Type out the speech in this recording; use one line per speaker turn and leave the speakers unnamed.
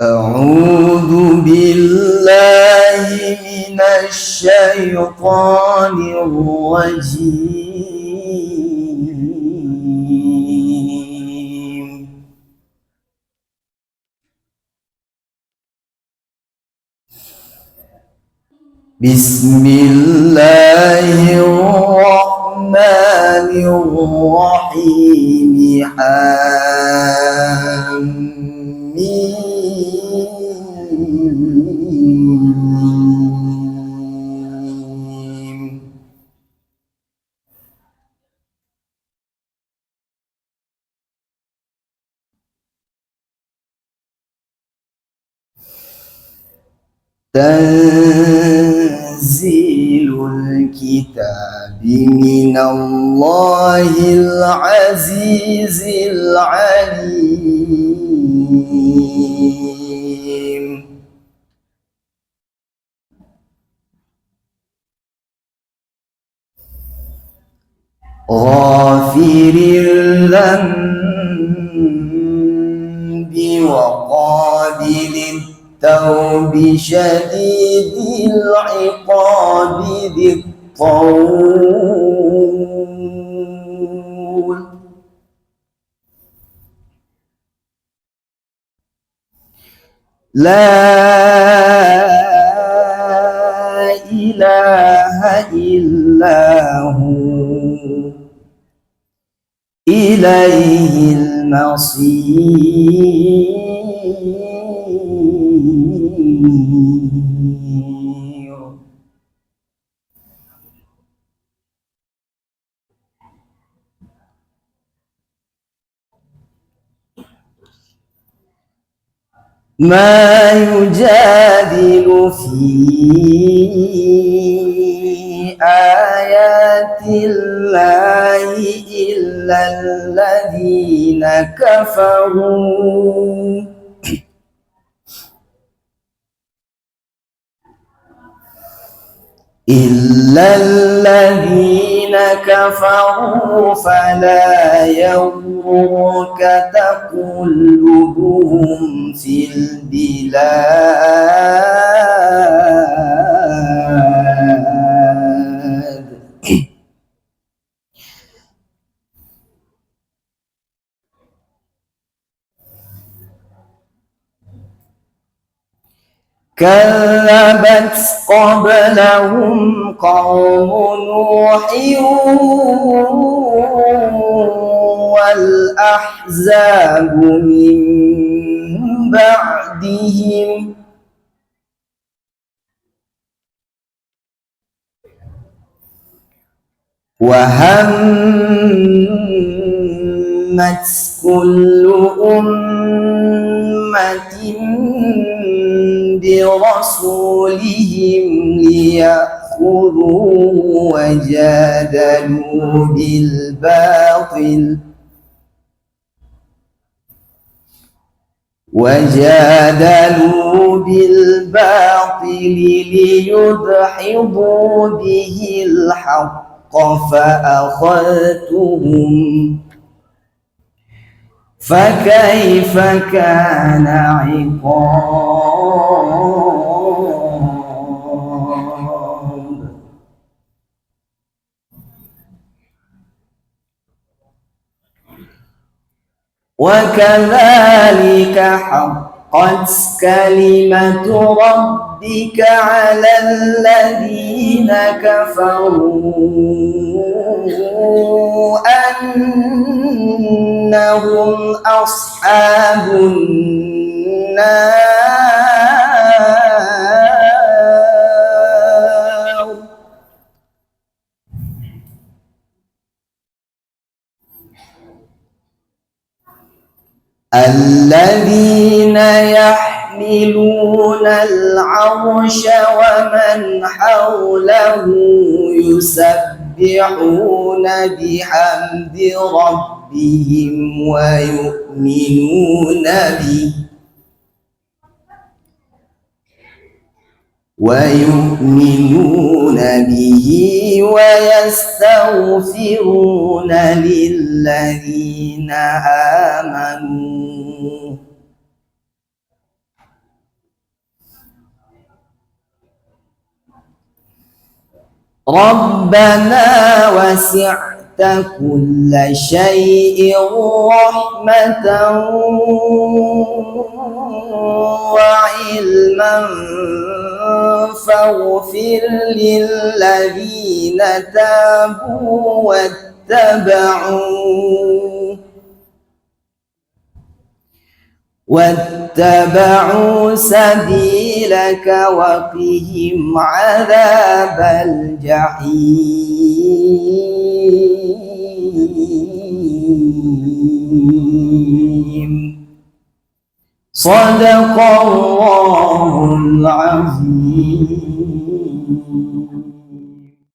أعوذ بالله من الشيطان الرجيم. بسم الله الرحمن الرحيم. حميم. تنزيل الكتاب من الله العزيز العليم. غافر الذنب وقابل التوب شديد العقاب ذي الطول. لا إله إلا هو إليه المصير. ما يجادل في آيات الله إلا الذين كفروا فلا يغرك تقلبهم في البلاد. كذبت قبلهم قوم نوح والأحزاب من بعدهم وهمت كل أمة برسولهم ليأخذوه وجادلوا بالباطل ليدحضوا به الحق فأخذتهم فكيف كان عقاب. وكذلك حقت كلمة ربك على الذين كفروا أنهم أصحاب النار. الذين يحملون العرش ومن حوله يسبحون بحمد ربهم ويؤمنون به ويستغفرون للذين آمنوا ربنا وسعت كل شيء رحمة وعلما فاغفر للذين تابوا واتبعوا سبيلك وقهم عذاب الجحيم. صدق الله العظيم.